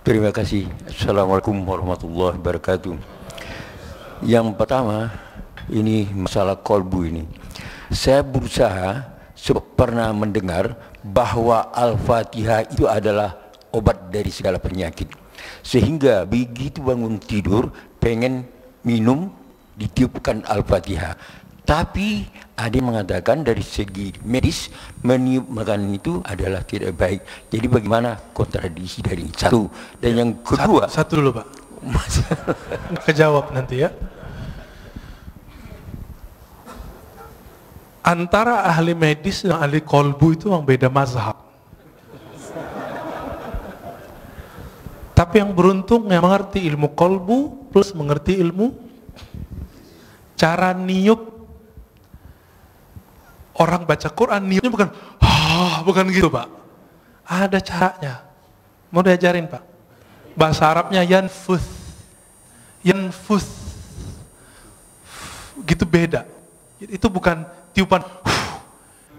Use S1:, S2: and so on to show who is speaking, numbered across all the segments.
S1: Terima kasih. Assalamualaikum warahmatullahi wabarakatuh. Yang pertama, ini masalah kolbu ini. Saya berusaha pernah mendengar bahwa Al-Fatihah itu adalah obat dari segala penyakit. Sehingga begitu bangun tidur, pengen minum, ditiupkan Al-Fatihah. Tapi ada yang mengatakan dari segi medis meniup makanan itu adalah tidak baik. Jadi bagaimana kontradiksi dari satu? Dan yang kedua,
S2: satu dulu Pak. Kejawab nanti ya. Antara ahli medis dan ahli kolbu itu memang beda mazhab. Tapi yang beruntung yang mengerti ilmu kolbu plus mengerti ilmu cara niup. Orang baca Quran niupnya bukan gitu Pak. Ada caranya. Mau diajarin Pak. Bahasa Arabnya yanfuth. Gitu beda. Itu bukan tiupan.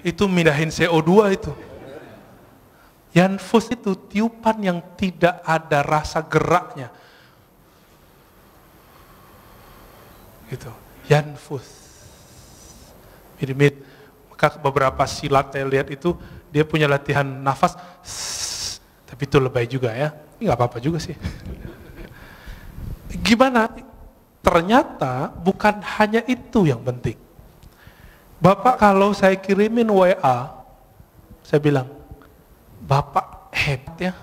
S2: Itu mindahin CO2 itu. Yanfuth itu tiupan yang tidak ada rasa geraknya. Gitu. Yanfuth. Mirip. Maka beberapa silat saya lihat itu dia punya latihan nafas, tapi itu lebay juga ya. Ini nggak apa-apa juga sih. Gimana? Ternyata bukan hanya itu yang penting. Bapak kalau saya kirimin WA, saya bilang, Bapak hebat ya,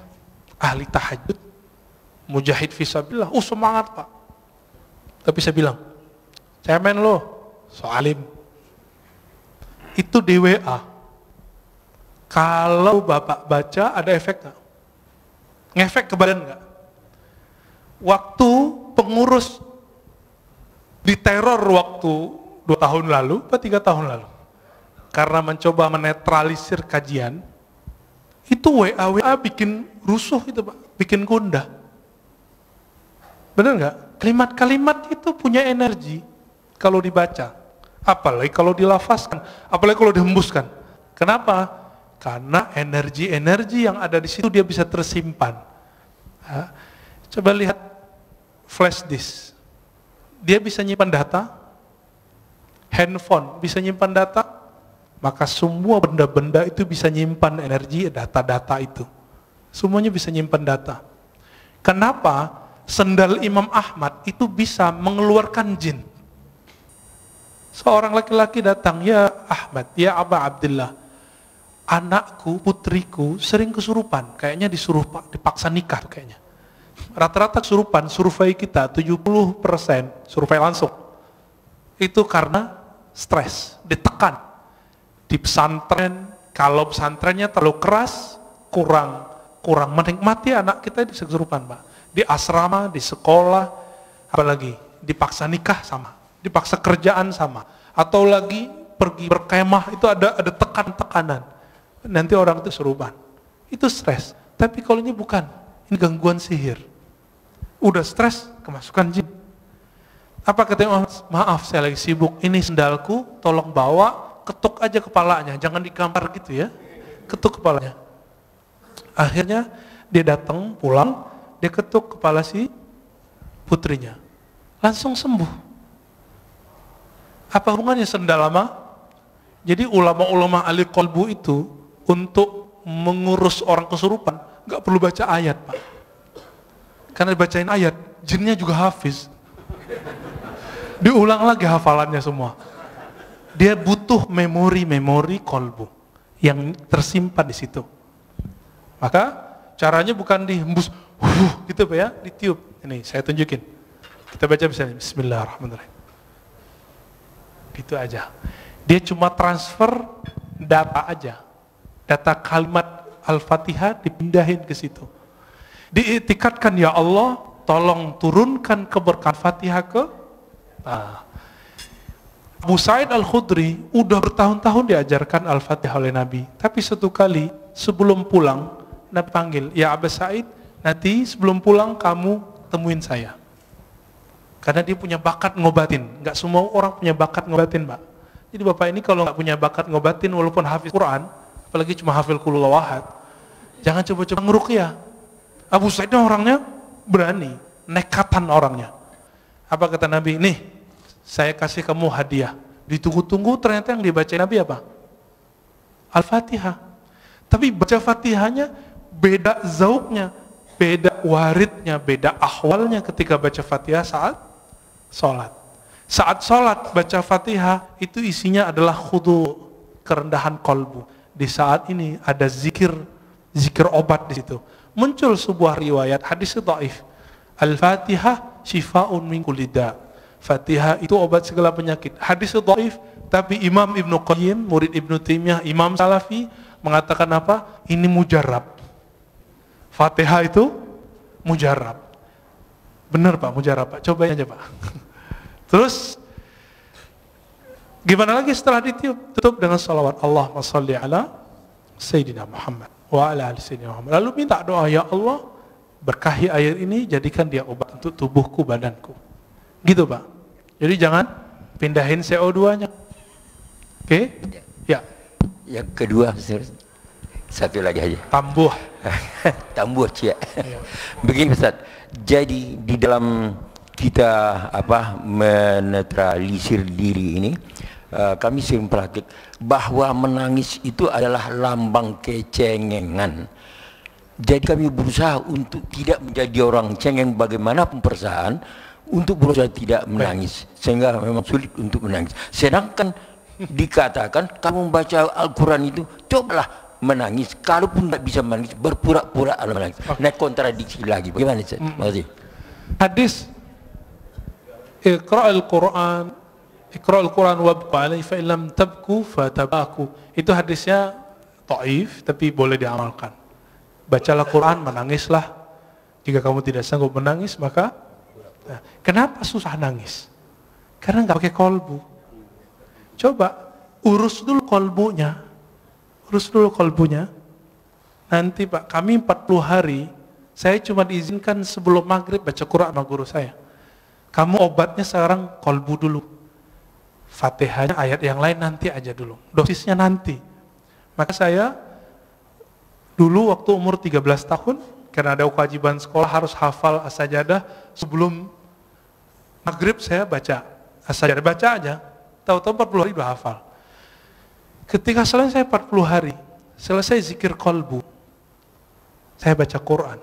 S2: ahli tahajud, mujahid fisabilillah, semangat Pak. Tapi saya bilang, cemen lo, soalim. Itu di WA. Kalau Bapak baca ada efek nggak? Ngefek ke badan nggak? Waktu pengurus diteror waktu 2 tahun lalu atau 3 tahun lalu, karena mencoba menetralisir kajian, itu WA bikin rusuh itu Pak, bikin gundah. Benar nggak? Kalimat-kalimat itu punya energi kalau dibaca. Apalagi kalau dilafazkan, apalagi kalau dihembuskan. Kenapa? Karena energi-energi yang ada di situ dia bisa tersimpan. Ya. Coba lihat flash disk. Dia bisa nyimpan data, handphone bisa nyimpan data, maka semua benda-benda itu bisa nyimpan energi, data-data itu. Semuanya bisa nyimpan data. Kenapa sendal Imam Ahmad itu bisa mengeluarkan jin? Seorang laki-laki datang, ya Ahmad, ya Aba Abdullah, anakku, putriku sering kesurupan, kayaknya dipaksa nikah kayaknya. Rata-rata kesurupan, survei kita 70% survei langsung. Itu karena stres, ditekan. Di pesantren, kalau pesantrennya terlalu keras, kurang menikmati anak kita bisa kesurupan Pak. Di asrama, di sekolah, apalagi dipaksa nikah sama. Dipaksa kerjaan sama, atau lagi pergi berkemah itu ada tekanan, nanti orang itu seruban, itu stres. Tapi kalau ini bukan, ini gangguan sihir, udah stres kemasukan jin. Apa katanya? Maaf saya lagi sibuk, ini sendalku tolong bawa, ketuk aja kepalanya, jangan digambar gitu ya, ketuk kepalanya. Akhirnya dia datang pulang, dia ketuk kepala si putrinya, langsung sembuh. Apa hubungannya sendal lama? Jadi ulama-ulama ahli kolbu itu untuk mengurus orang kesurupan nggak perlu baca ayat Pak. Karena dibacain ayat, jinnya juga hafiz. Diulang lagi hafalannya semua. Dia butuh memori kolbu yang tersimpan di situ. Maka caranya bukan dihembus, gitu Pak ya, ditiup. Ini saya tunjukin. Kita baca misalnya, Bismillahirrahmanirrahim. Itu aja. Dia cuma transfer data aja. Data kalimat Al-Fatihah dipindahin ke situ. Diiktikadkan, ya Allah, tolong turunkan keberkahan Fatihah ke Abu Sa'id Al-Khudri udah bertahun-tahun diajarkan Al-Fatihah oleh Nabi. Tapi satu kali sebelum pulang, Nabi panggil, ya Abu Sa'id, nanti sebelum pulang kamu temuin saya. Karena dia punya bakat ngobatin. Nggak semua orang punya bakat ngobatin Pak. Jadi Bapak ini kalau nggak punya bakat ngobatin walaupun hafiz Quran, apalagi cuma hafil qul huwallahu ahad, jangan coba-coba ngeruqyah. Abu Sa'id orangnya berani, nekatan orangnya. Apa kata Nabi? Nih, saya kasih kamu hadiah. Ditunggu-tunggu ternyata yang dibaca Nabi apa? Al-Fatihah. Tapi baca Fatihahnya beda zauknya, beda waridnya, beda ahwalnya ketika baca Fatihah saat sholat. Saat sholat baca Fatihah itu isinya adalah khudu, kerendahan kolbu. Di saat ini ada zikir obat di situ. Muncul sebuah riwayat hadis dhaif. Al-Fatihah syifa'un min kulli da'. Fatihah itu obat segala penyakit. Hadis dhaif, tapi Imam Ibnu Qayyim, murid Ibnu Taimiyah, Imam Salafi mengatakan apa? Ini mujarab. Fatihah itu mujarab. Benar Pak, mujarab Pak. Cobain aja Pak. Terus gimana lagi setelah ditiup? Tutup dengan salawat Allahumma sholli ala Sayyidina Muhammad wa ala ali Sayyidina Muhammad. Lalu minta doa, ya Allah, berkahi air ini, jadikan dia obat untuk tubuhku, badanku. Gitu Pak. Jadi jangan pindahin CO2-nya. Oke? Ya.
S1: Yang kedua, satu lagi aja.
S2: Tambuh.
S1: Tambuh cia. Begini Ustaz. Jadi di dalam kita menetralisir diri ini, kami sering praktik bahwa menangis itu adalah lambang kecengengan. Jadi kami berusaha untuk tidak menjadi orang cengeng bagaimanapun perasaan, untuk berusaha tidak menangis, sehingga memang sulit untuk menangis. Sedangkan dikatakan kamu membaca Al-Quran itu cobalah menangis, kalaupun tidak bisa menangis berpura-pura menangis. Nah, kontradiksi lagi. Bagaimana Ustaz? Makasih.
S2: Hadis Iqra'ul Quran wabqa alaihi fa illam tabku fatabaku. Itu hadisnya dhaif tapi boleh diamalkan. Bacalah Quran, menangislah. Jika kamu tidak sanggup menangis, maka kenapa susah nangis? Karena nggak pakai kolbu. Coba urus dulu kolbunya. Urus dulu kolbunya. Nanti Pak, kami 40 hari, saya cuma diizinkan sebelum maghrib baca Quran sama guru saya. Kamu obatnya sekarang kolbu dulu. Fatihahnya ayat yang lain nanti aja dulu. Dosisnya nanti. Maka saya dulu waktu umur 13 tahun, karena ada kewajiban sekolah harus hafal as-sajadah, sebelum maghrib saya baca as-sajadah, baca aja. Tahu-tahu 40 hari udah hafal. Ketika selesai 40 hari, selesai zikir kolbu, saya baca Quran.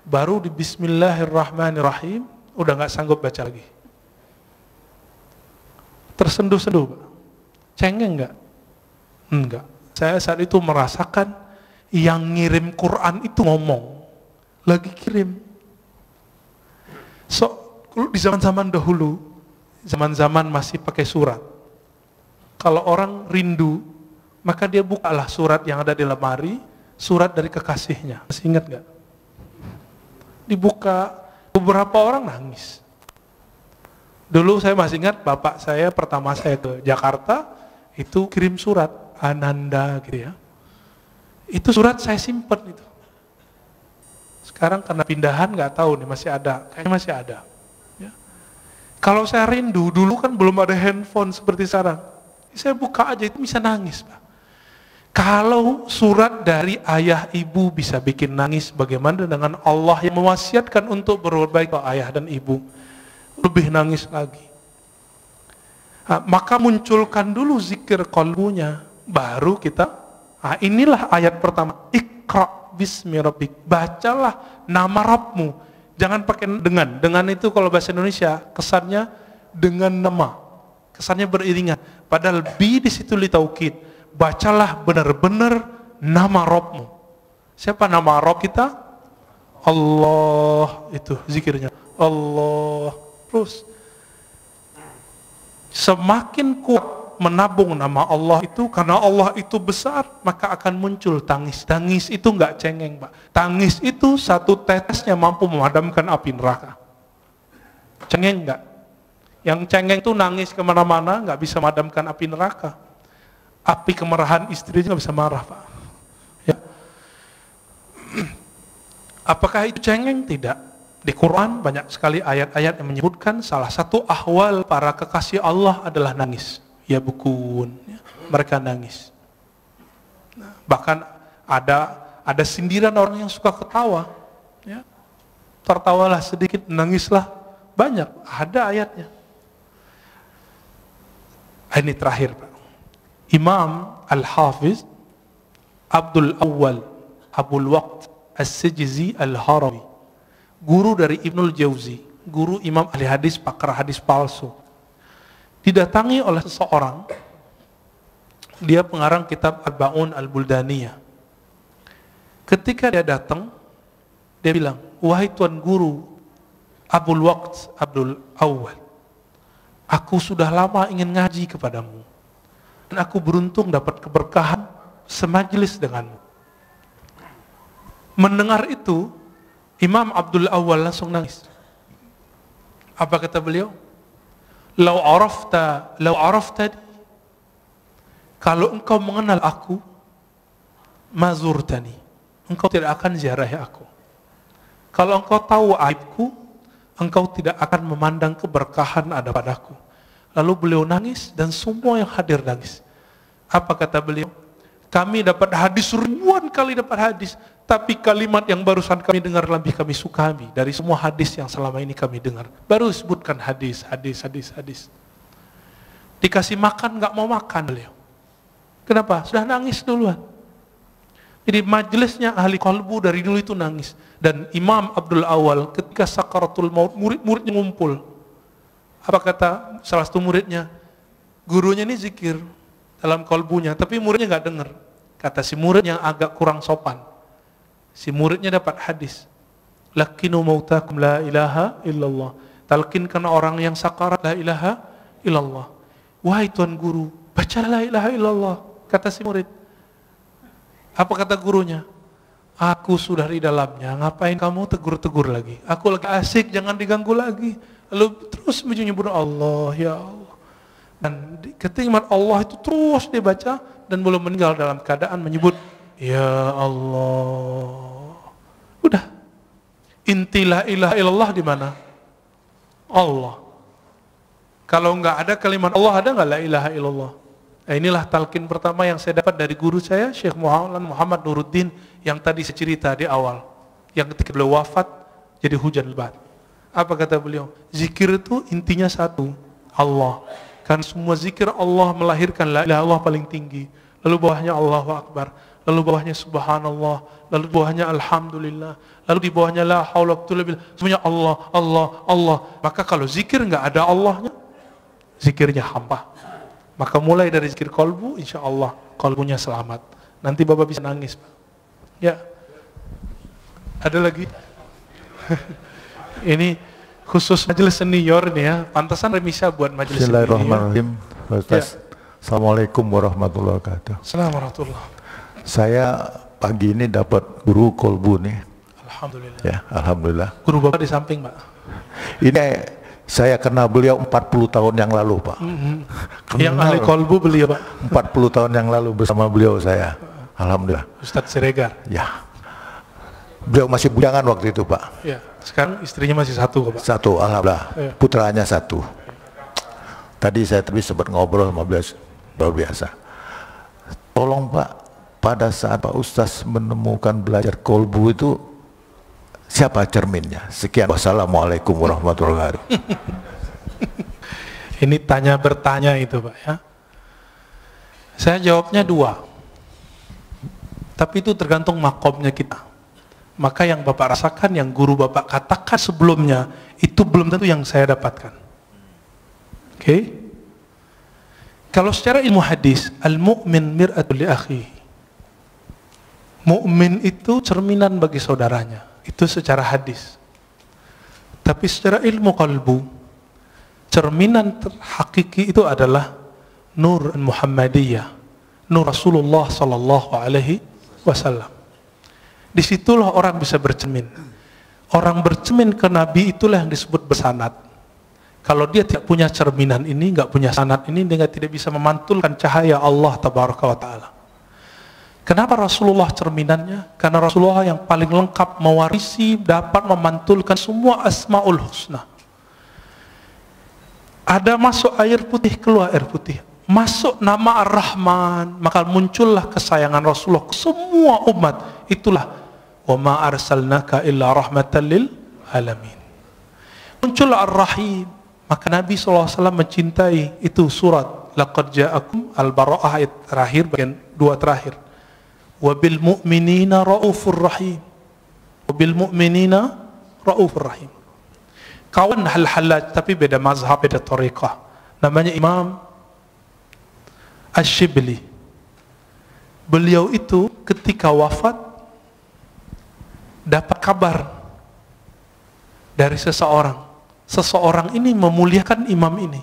S2: Baru di Bismillahirrahmanirrahim, udah gak sanggup baca lagi. Tersenduh-senduh, Pak. Cengeng gak? Enggak. Saya saat itu merasakan yang ngirim Quran itu ngomong. Lagi kirim. Di zaman-zaman dahulu, zaman-zaman masih pakai surat. Kalau orang rindu, maka dia bukalah surat yang ada di lemari, surat dari kekasihnya. Masih ingat gak? Dibuka, beberapa orang nangis. Dulu saya masih ingat bapak saya pertama saya ke Jakarta, itu kirim surat, Ananda gitu ya. Itu surat saya simpen itu. Sekarang karena pindahan nggak tahu nih masih ada, kayaknya masih ada. Ya. Kalau saya rindu, dulu kan belum ada handphone seperti sekarang. Saya buka aja itu bisa nangis, Pak. Kalau surat dari ayah ibu bisa bikin nangis, bagaimana dengan Allah yang mewasiatkan untuk berbuat baik ke ayah dan ibu? Lebih nangis lagi. Maka munculkan dulu zikir kolbunya, baru kita, inilah ayat pertama, Iqra bismi rabbik, bacalah nama Rabbmu. Jangan pakai dengan itu kalau bahasa Indonesia kesannya dengan nama, kesannya beriringan. Padahal bi di situ litaukid, bacalah benar-benar nama Rabbmu. Siapa nama Rabb kita? Allah, itu zikirnya. Allah. Terus semakin kuat menabung nama Allah itu, karena Allah itu besar, maka akan muncul tangis. Tangis itu enggak cengeng, Pak. Tangis itu satu tetesnya mampu memadamkan api neraka. Cengeng enggak? Yang cengeng itu nangis kemana-mana, enggak bisa memadamkan api neraka. Api kemarahan istrinya enggak bisa marah, Pak. Ya. Apakah itu cengeng? Tidak. Di Quran banyak sekali ayat-ayat yang menyebutkan salah satu ahwal para kekasih Allah adalah nangis. Ya bukun, ya, mereka nangis. Bahkan ada sindiran orang yang suka ketawa. Ya. Tertawalah sedikit, nangislah banyak, ada ayatnya. Ini terakhir, Pak. Imam Al-Hafiz Abdul Awwal Abul Waqt As-Sijzi Al-Harawi, guru dari Ibnul Jauzi, guru Imam ahli hadis, pakar hadis palsu, didatangi oleh seseorang. Dia pengarang kitab Arba'un Al-Buldaniyah. Ketika dia datang, dia bilang, wahai tuan guru Abul Waqt Abdul Awwal, aku sudah lama ingin ngaji kepadamu, dan aku beruntung dapat keberkahan semajlis denganmu. Mendengar itu, Imam Abdul Awwal langsung nangis. Apa kata beliau? Lau araftani, kalau engkau mengenal aku, mazurtani, engkau tidak akan ziarahi aku. Kalau engkau tahu aibku, engkau tidak akan memandang keberkahan ada padaku. Lalu beliau nangis dan semua yang hadir nangis. Apa kata beliau? Kami dapat hadis, ribuan kali dapat hadis, tapi kalimat yang barusan kami dengar lebih kami suka dari semua hadis yang selama ini kami dengar. Baru sebutkan hadis. Dikasih makan nggak mau makan beliau. Kenapa? Sudah nangis duluan. Jadi majelisnya ahli qalbu dari dulu itu nangis. Dan Imam Abdul Awwal ketika sakaratul maut, murid-muridnya ngumpul. Apa kata salah satu muridnya? Gurunya ini zikir dalam kalbunya, tapi muridnya nggak dengar. Kata si murid yang agak kurang sopan, si muridnya dapat hadis, lakinu mautakum la ilaha illallah, talkinkan orang yang sakarat la ilaha illallah. Wahai tuan guru, baca la ilaha illallah, kata si murid. Apa kata gurunya? Aku sudah di dalamnya, ngapain kamu tegur-tegur lagi? Aku lagi asik, jangan diganggu lagi. Lalu terus menyebut Allah, ya Allah. Dan ketika Allah itu terus dibaca dan belum meninggal dalam keadaan menyebut ya Allah. Udah. Inti la ilaha illallah di mana? Allah. Kalau enggak ada kalimat Allah, ada enggak la ilaha illallah? Nah, inilah talqin pertama yang saya dapat dari guru saya, Syekh Muhammad Nuruddin, yang tadi saya cerita di awal. Yang ketika beliau wafat jadi hujan lebat. Apa kata beliau? Zikir itu intinya satu, Allah. Kan semua zikir Allah melahirkan la ilaha illallah paling tinggi. Lalu bawahnya Allahu Akbar, lalu bawahnya Subhanallah, lalu bawahnya Alhamdulillah, lalu di bawahnya la haula wa quwwata illa billah. Semuanya Allah, Allah, Allah. Maka kalau zikir nggak ada Allahnya, zikirnya hampa. Maka mulai dari zikir kolbu, insya Allah kolbunya selamat. Nanti Bapak bisa nangis, Pak. Ya. Ada lagi? Ini khusus majelis senior nih ya, pantasan remisa buat majelis senior.
S3: Bismillahirrahmanirrahim. Ustaz. Ya. Assalamualaikum warahmatullahi wabarakatuh.
S2: Assalamualaikum warahmatullahi.
S3: Saya pagi ini dapat guru kolbu nih.
S2: Alhamdulillah.
S3: Ya, alhamdulillah.
S2: Guru Bapak di samping, Pak.
S3: Ini saya kenal beliau 40 tahun yang lalu, Pak.
S2: Yang ahli kolbu beliau, Pak.
S3: 40 tahun yang lalu bersama beliau saya. Alhamdulillah.
S2: Ustadz Siregar.
S3: Ya. Beliau masih bujangan waktu itu, Pak.
S2: Ya. Sekarang istrinya masih satu, Pak.
S3: Satu, alhamdulillah. Ya. Putranya satu. Tadi saya sempat ngobrol sama beliau, luar biasa. Tolong Pak, pada saat Pak Ustaz menemukan belajar kolbu itu, siapa cerminnya? Sekian. Wassalamualaikum warahmatullahi wabarakatuh.
S2: Ini tanya bertanya itu, Pak ya. Saya jawabnya dua. Tapi itu tergantung makomnya kita. Maka yang Bapak rasakan, yang guru Bapak katakan sebelumnya, itu belum tentu yang saya dapatkan. Oke? Kalau secara ilmu hadis, al-mu'min mir'atul li akhihi. Mu'min itu cerminan bagi saudaranya. Itu secara hadis. Tapi secara ilmu qalbu, cerminan hakiki itu adalah nur Muhammadiyah, nur Rasulullah sallallahu alaihi wasallam. Disitulah orang bisa bercermin. Orang bercermin ke Nabi itulah yang disebut bersanad. Kalau dia tidak punya cerminan ini, nggak punya sanad ini, dia tidak bisa memantulkan cahaya Allah tabaraka wa ta'ala. Kenapa Rasulullah cerminannya? Karena Rasulullah yang paling lengkap mewarisi, dapat memantulkan semua asmaul husna. Ada masuk air putih, keluar air putih. Masuk nama Ar-Rahman, maka muncullah kesayangan Rasulullah ke semua umat. Itulah wa ma arsalnaka illa rahmatan lil alamin. Muncul Ar-Rahim, maka Nabi SAW mencintai. Itu surat laqad ja'akum Al-Bara'ah ayat terakhir, bagian 2 terakhir. Wabil mu'minina ra'ufur rahim, wabil mu'minina ra'ufur rahim. Kawan Hal-Hallaj, tapi beda mazhab, beda tariqah, namanya Imam Ash-Shibli. Beliau itu ketika wafat dapat kabar dari seseorang ini memuliakan imam ini.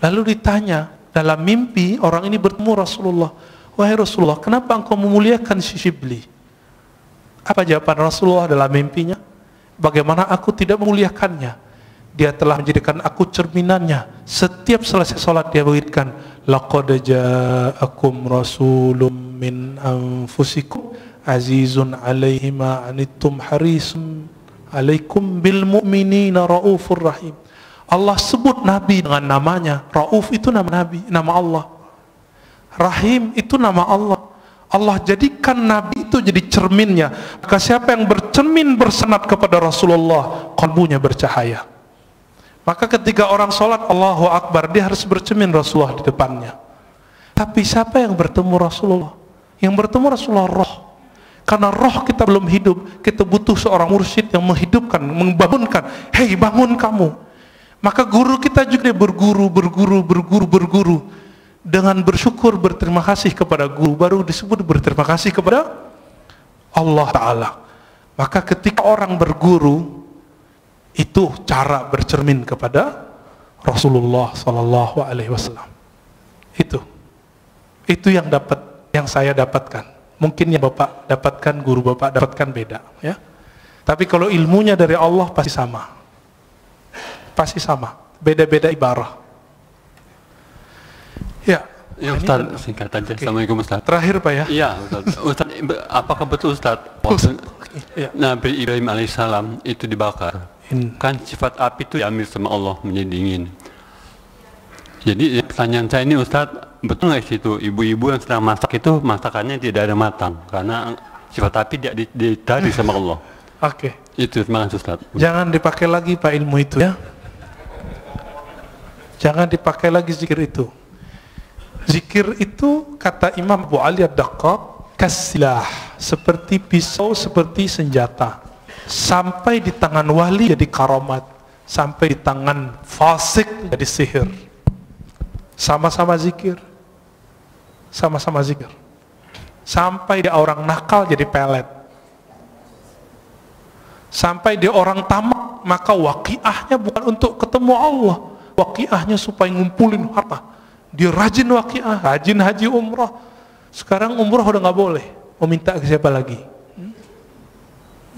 S2: Lalu ditanya dalam mimpi, orang ini bertemu Rasulullah, wahai Rasulullah, kenapa engkau memuliakan si Shibli? Apa jawaban Rasulullah dalam mimpinya? Bagaimana aku tidak memuliakannya? Dia telah menjadikan aku cerminannya. Setiap selesai sholat dia berikan, laqad ja'akum rasulun min anfusikum azizun alaihi ma anittum harisun alaikum bil mu'minina raufur rahim. Allah sebut Nabi dengan namanya. Rauf itu nama Nabi, nama Allah. Rahim itu nama Allah. Allah jadikan Nabi itu jadi cerminnya. Maka siapa yang bercermin bersenat kepada Rasulullah, kalbunya bercahaya. Maka ketika orang sholat Allahu Akbar, dia harus bercermin Rasulullah di depannya. Tapi siapa yang bertemu Rasulullah? Yang bertemu Rasulullah roh. Karena roh kita belum hidup, kita butuh seorang mursyid yang menghidupkan, membangunkan. Hei, bangun kamu. Maka guru kita juga berguru. Dengan bersyukur, berterima kasih kepada guru, baru disebut berterima kasih kepada Allah Ta'ala. Maka ketika orang berguru, itu cara bercermin kepada Rasulullah Sallallahu Alaihi Wasallam. Itu yang saya dapatkan. Mungkin yang Bapak dapatkan, guru Bapak dapatkan beda, ya. Tapi kalau ilmunya dari Allah pasti sama. Pasti sama. Beda-beda ibarah. Ya.
S4: Ya Ustaz, singkat aja. Okay. Assalamualaikum Ustaz.
S2: Terakhir Pak ya.
S4: Iya Ustaz. Apakah betul Ustaz?
S2: Ya.
S4: Nabi Ibrahim alaihissalam itu dibakar. Kan sifat api itu diambil sama Allah menjadi dingin. Jadi pertanyaan saya ini Ustaz, betul nggak situ ibu-ibu yang sedang masak itu masakannya tidak ada matang karena sifat api ditarik sama Allah.
S2: Oke.
S4: Itu terima kasih Ustaz.
S2: Jangan dipakai lagi Pak ilmu itu ya. Jangan dipakai lagi zikir itu. Zikir itu kata Imam Abu Ali Ad-Daqqaq kasilah, seperti pisau, seperti senjata. Sampai di tangan wali jadi karamat, sampai di tangan fasik jadi sihir. Sama-sama zikir. Sama-sama zikir. Sampai di orang nakal jadi pelet. Sampai di orang tamak, maka waqiahnya bukan untuk ketemu Allah. Waqiahnya supaya ngumpulin harta. Dia rajin waqiah, rajin haji umrah. Sekarang umrah udah nggak boleh. Mau minta ke siapa lagi?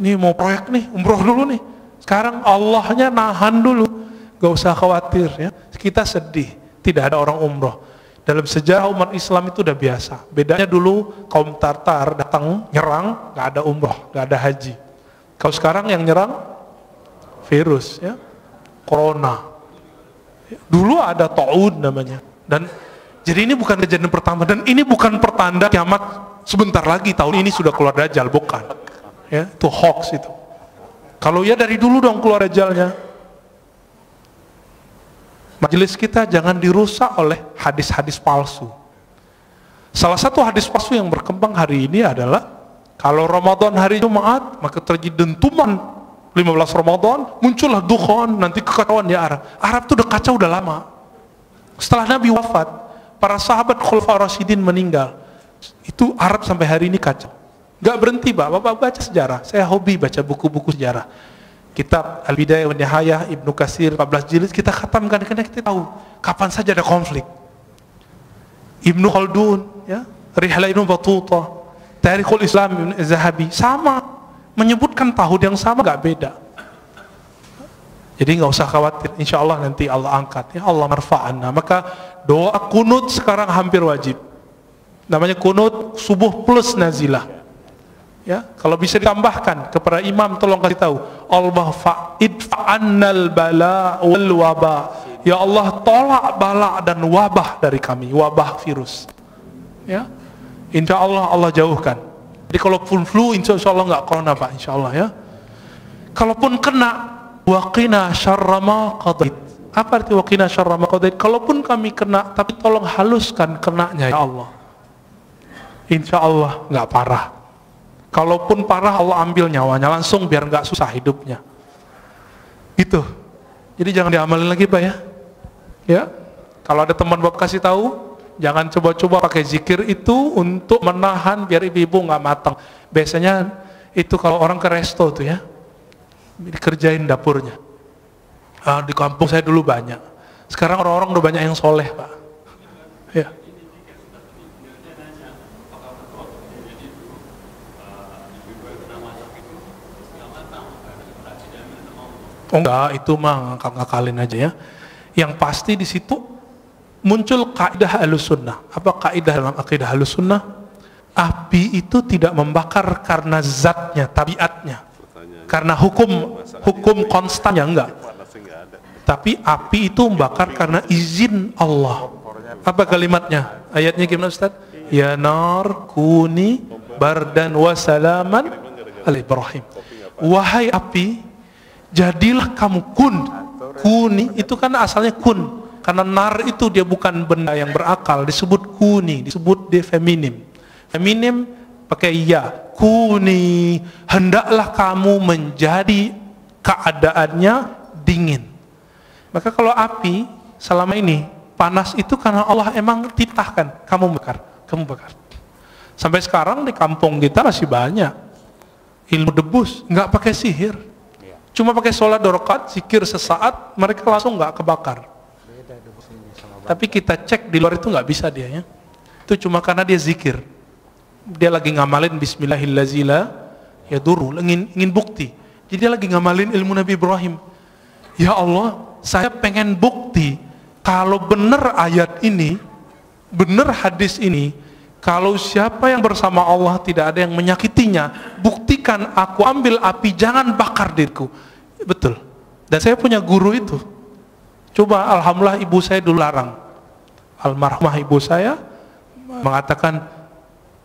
S2: Ini mau proyek nih, umrah dulu nih. Sekarang Allahnya nahan dulu. Gak usah khawatir ya. Kita sedih, tidak ada orang umrah. Dalam sejarah umat Islam itu udah biasa. Bedanya dulu kaum Tartar datang nyerang, gak ada umrah, gak ada haji. Kalau sekarang yang nyerang virus ya, corona. Dulu ada ta'ud namanya. Dan jadi ini bukan kejadian pertama, dan ini bukan pertanda kiamat sebentar lagi, tahun ini sudah keluar Dajjal, bukan ya, itu hoax itu. Kalau ya dari dulu dong keluar Dajjalnya. Majelis kita jangan dirusak oleh hadis-hadis palsu. Salah satu hadis palsu yang berkembang hari ini adalah kalau Ramadan hari Jumat maka terjadi dentuman 15 Ramadan, muncullah dukhan, nanti kekacauan di Arab. Arab itu udah kacau udah lama. Setelah Nabi wafat, para sahabat Khulafaur Rasyidin meninggal. Itu Arab sampai hari ini kacau. Gak berhenti Bapak baca sejarah. Saya hobi baca buku-buku sejarah. Kitab Al-Bidayah wa Nihayah Ibnu Katsir 14 jilid kita khatamkan karena kita tahu kapan saja ada konflik. Ibnu Khaldun, ya, Rihlah Ibnu Battuta, Tarikhul Islam Ibnu Zahabi sama menyebutkan tahun yang sama, gak beda. Jadi nggak usah khawatir, insya Allah nanti Allah angkat, ya Allah marfa'anna. Maka doa kunut sekarang hampir wajib. Namanya kunut subuh plus nazilah. Ya, kalau bisa ditambahkan kepada imam, tolong kasih tahu, Allah fa'idfa'annal bala wal waba. Ya Allah tolak bala dan wabah dari kami, wabah virus. Ya, insya Allah Allah jauhkan. Jadi kalaupun flu, insya Allah nggak corona Pak, insya Allah ya. Kalaupun kena, waqina syarra ma qadait. Apa arti waqina syarra ma qadait? Kalaupun kami kena, tapi tolong haluskan kenanya ya Allah. Insya Allah nggak parah. Kalaupun parah, Allah ambil nyawanya langsung biar nggak susah hidupnya. Gitu. Jadi jangan diamalin lagi Pak ya. Ya. Kalau ada teman Bapak kasih tahu, jangan coba-coba pakai zikir itu untuk menahan biar ibu-ibu nggak matang. Biasanya itu kalau orang ke resto tuh ya, dikerjain dapurnya. Di kampung saya dulu banyak. Sekarang orang-orang udah banyak yang soleh Pak. Ya. Oh enggak, itu mah ngakalin aja ya. Yang pasti di situ muncul kaidah Ahlussunnah. Apa kaidah dalam akidah Ahlussunnah? Api itu tidak membakar karena zatnya, tabiatnya. Karena hukum konstannya enggak. Tapi api itu membakar karena izin Allah. Apa kalimatnya? Ayatnya gimana Ustaz? Ya nar kuni bardan wa salaman ala Ibrahim. Wahai api, jadilah kamu kuni itu kan asalnya kun, karena nar itu dia bukan benda yang berakal, disebut kuni, disebut dia feminim pakai ya, kuni, hendaklah kamu menjadi keadaannya dingin. Maka kalau api selama ini panas itu karena Allah emang titahkan kamu bakar. Sampai sekarang di kampung kita masih banyak ilmu debus, nggak pakai sihir. Cuma pakai sholat 2 rakaat, zikir sesaat, mereka langsung nggak kebakar. Tapi kita cek di luar itu nggak bisa dia ya. Itu cuma karena dia zikir. Dia lagi ngamalin Bismillahirrahmanirrahim, ya duru, ingin bukti. Jadi dia lagi ngamalin ilmu Nabi Ibrahim. Ya Allah, saya pengen bukti kalau benar ayat ini, benar hadis ini, kalau siapa yang bersama Allah tidak ada yang menyakitinya, buktikan aku ambil api, jangan bakar diriku. Betul. Dan saya punya guru itu. Coba alhamdulillah ibu saya dulu larang. Almarhumah ibu saya mengatakan,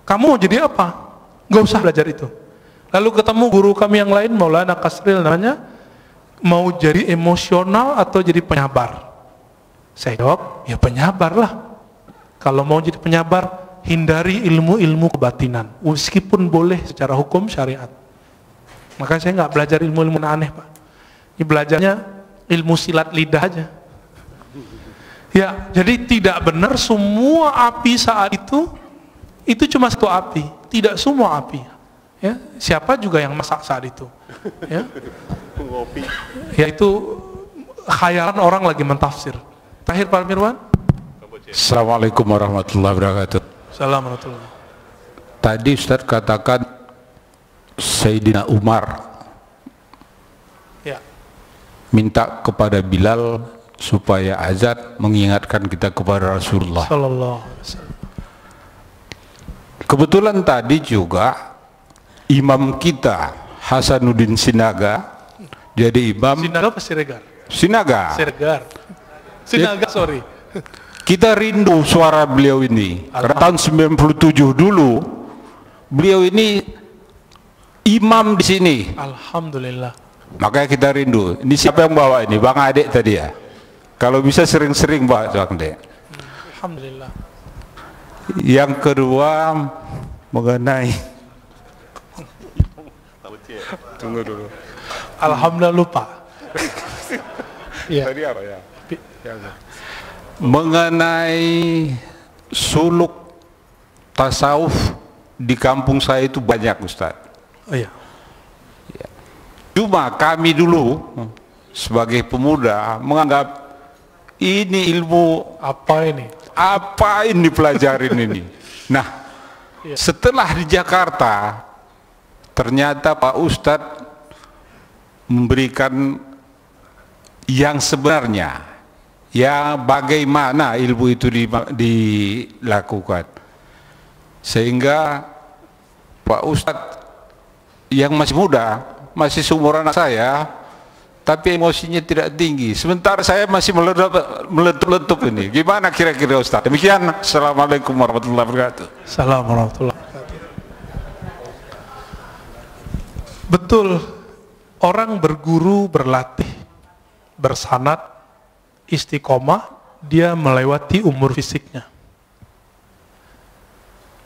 S2: kamu mau jadi apa? Gak usah belajar itu. Lalu ketemu guru kami yang lain, Maulana Kasril namanya, mau jadi emosional atau jadi penyabar? Saya jawab, ya penyabar lah. Kalau mau jadi penyabar, hindari ilmu-ilmu kebatinan, meskipun boleh secara hukum syariat. Maka saya nggak belajar ilmu-ilmu aneh Pak. Ini belajarnya ilmu silat lidah aja. Ya, jadi tidak benar semua api saat itu cuma satu api, tidak semua api. Ya, siapa juga yang masak saat itu? Ya, ya itu khayalan orang lagi mentafsir. Tahir Pak Mirwan.
S5: Assalamualaikum warahmatullahi wabarakatuh.
S2: Assalamualaikum.
S5: Tadi Ustaz katakan Sayyidina Umar
S2: ya,
S5: minta kepada Bilal supaya azan mengingatkan kita kepada Rasulullah.
S2: Sallallahu alaihi wasallam.
S5: Kebetulan tadi juga imam kita Hasanuddin Sinaga jadi imam.
S2: Sinaga apa Siregar?
S5: Sinaga.
S2: Sinaga, sorry.
S5: Kita rindu suara beliau ini. Karena tahun 97 dulu beliau ini imam di sini.
S2: Alhamdulillah.
S5: Makanya kita rindu. Ini siapa yang bawa ini? Bang Adek tadi ya. Kalau bisa sering-sering bawa Bang Adek.
S2: Alhamdulillah.
S5: Yang kedua mengenai tunggu dulu.
S2: Alhamdulillah lupa. Iya.
S5: Mengenai suluk tasawuf di kampung saya itu banyak Ustaz.
S2: Oh iya.
S5: Cuma kami dulu sebagai pemuda menganggap ini ilmu
S2: Apa ini?
S5: apa ini pelajarin ini. Nah, setelah di Jakarta ternyata Pak Ustadz memberikan yang sebenarnya, ya bagaimana ilmu itu dilakukan, sehingga Pak Ustadz yang masih muda, masih seumuran anak saya, tapi emosinya tidak tinggi, sementara saya masih meletup ini. Gimana kira-kira Ustadz? Demikian. Assalamualaikum warahmatullahi wabarakatuh.
S2: Assalamualaikum warahmatullahi wabarakatuh. Betul, orang berguru, berlatih, bersanad, istiqomah, dia melewati umur fisiknya.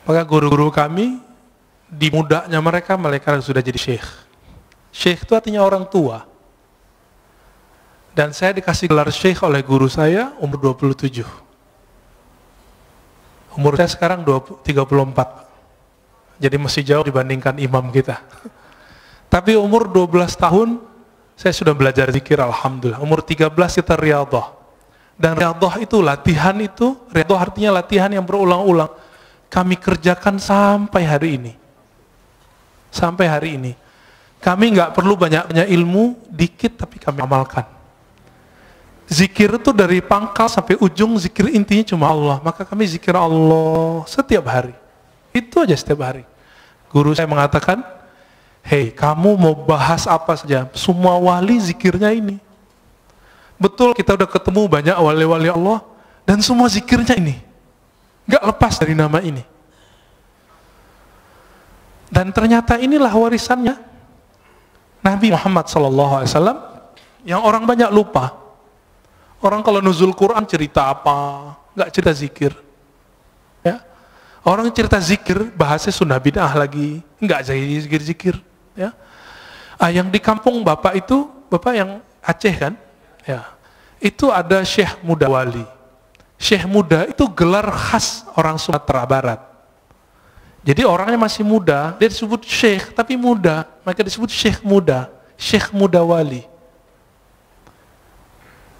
S2: Maka guru-guru kami, di mudanya mereka sudah jadi syekh. Syekh itu artinya orang tua. Dan saya dikasih gelar syekh oleh guru saya umur 27. Umur saya sekarang 34. Jadi masih jauh dibandingkan imam kita. Tapi umur 12 tahun, saya sudah belajar zikir, alhamdulillah. Umur 13 kita riyadhah. Dan riyadhah itu, latihan itu, riyadhah artinya latihan yang berulang-ulang. Kami kerjakan sampai hari ini. Sampai hari ini. Kami nggak perlu banyak-banyak ilmu, dikit tapi kami amalkan. Zikir itu dari pangkal sampai ujung, zikir intinya cuma Allah. Maka kami zikir Allah setiap hari. Itu aja setiap hari. Guru saya mengatakan, hei, kamu mau bahas apa saja, semua wali zikirnya ini. Betul, kita udah ketemu banyak wali-wali Allah, dan semua zikirnya ini. Gak lepas dari nama ini. Dan ternyata inilah warisannya Nabi Muhammad SAW, yang orang banyak lupa. Orang kalau nuzul Quran cerita apa, gak cerita zikir. Ya. Orang cerita zikir, bahasnya sunnah bid'ah lagi, enggak jadi zikir-zikir. Ya. Yang di kampung bapak itu, bapak yang Aceh kan? Ya. Itu ada Syekh Muda Wali. Syekh Muda itu gelar khas orang Sumatera Barat. Jadi orangnya masih muda, dia disebut Syekh, tapi muda. Maka disebut Syekh Muda, Syekh Muda Wali.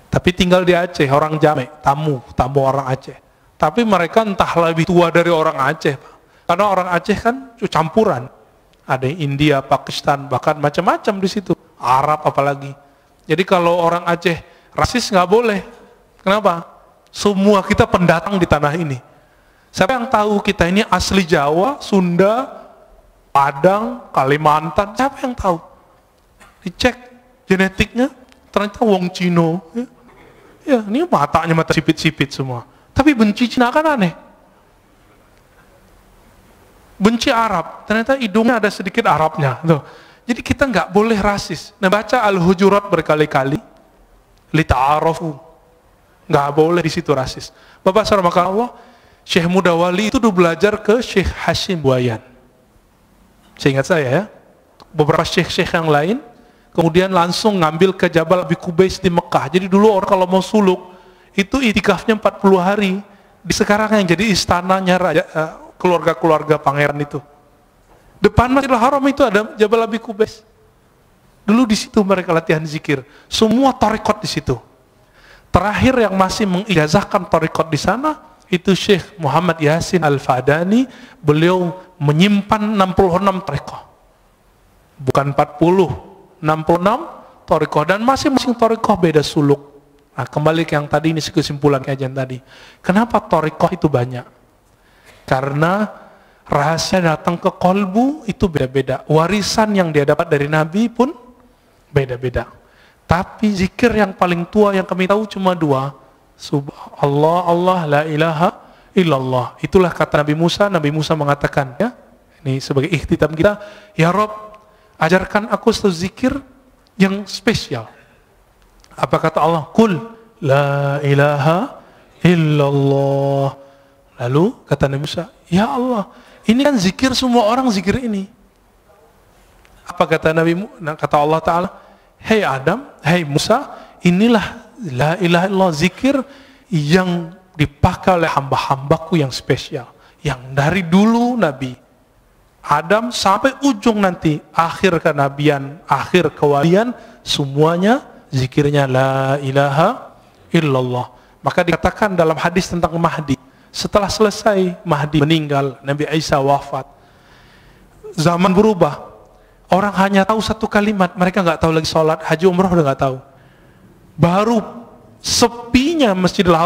S2: Tapi tinggal di Aceh, orang Jamek, tamu orang Aceh. Tapi mereka entah lebih tua dari orang Aceh, Pak. Karena orang Aceh kan campuran. Ada yang India, Pakistan, bahkan macam-macam di situ. Arab apalagi. Jadi kalau orang Aceh rasis nggak boleh. Kenapa? Semua kita pendatang di tanah ini. Siapa yang tahu kita ini asli Jawa, Sunda, Padang, Kalimantan? Siapa yang tahu? Dicek genetiknya, ternyata wong Cino. Ya, ini matanya mata sipit-sipit semua. Tapi benci Cina kan aneh. Benci Arab, ternyata hidungnya ada sedikit Arabnya. Tuh. Jadi kita nggak boleh rasis. Nah, baca Al-Hujurat berkali-kali, lita'arafu. Nggak boleh di situ rasis. Bapak saudara Allah, Syekh Muda Wali itu dulu belajar ke Syekh Hashim Buayan. Seingat saya ya, beberapa syekh-syekh yang lain, kemudian langsung ngambil ke Jabal Abi Qubais di Mekah. Jadi dulu orang kalau mau suluk, itu itikafnya 40 hari. Di sekarang yang jadi istananya raja, keluarga-keluarga pangeran itu. Depan Masjidil Haram itu ada Jabal Abi Qubais. Dulu di situ mereka latihan zikir. Semua tarekat di situ. Terakhir yang masih mengijazahkan tarekat di sana itu Syekh Muhammad Yasin Al-Fadani. Beliau menyimpan 66 tarekat. Bukan 40, 66 tarekat, dan masing-masing tarekat beda suluk. Nah, kembali ke yang tadi, ini kesimpulan kajian tadi. Kenapa tarekat itu banyak? Karena rahasia datang ke kolbu itu beda-beda. Warisan yang dia dapat dari Nabi pun beda-beda. Tapi zikir yang paling tua yang kami tahu cuma dua. Subhanallah, Allah, la ilaha illallah. Itulah kata Nabi Musa. Nabi Musa mengatakan, ya, ini sebagai ikhtitam kita, ya Rob, ajarkan aku satu zikir yang spesial. Apa kata Allah? Qul la ilaha illallah. Lalu kata Nabi Musa, ya Allah, ini kan zikir semua orang zikir ini. Apa kata kata Allah Ta'ala? Hei Adam, hei Musa, inilah la ilaha illallah, zikir yang dipakai oleh hamba-hambaku yang spesial. Yang dari dulu Nabi Adam sampai ujung nanti, akhir kenabian, akhir kewalian, semuanya zikirnya la ilaha illallah. Maka dikatakan dalam hadis tentang Mahdi, setelah selesai Mahdi meninggal, Nabi Isa wafat, zaman berubah. Orang hanya tahu satu kalimat, mereka nggak tahu lagi sholat, haji, umrah udah nggak tahu. Baru sepinya Masjidil Haram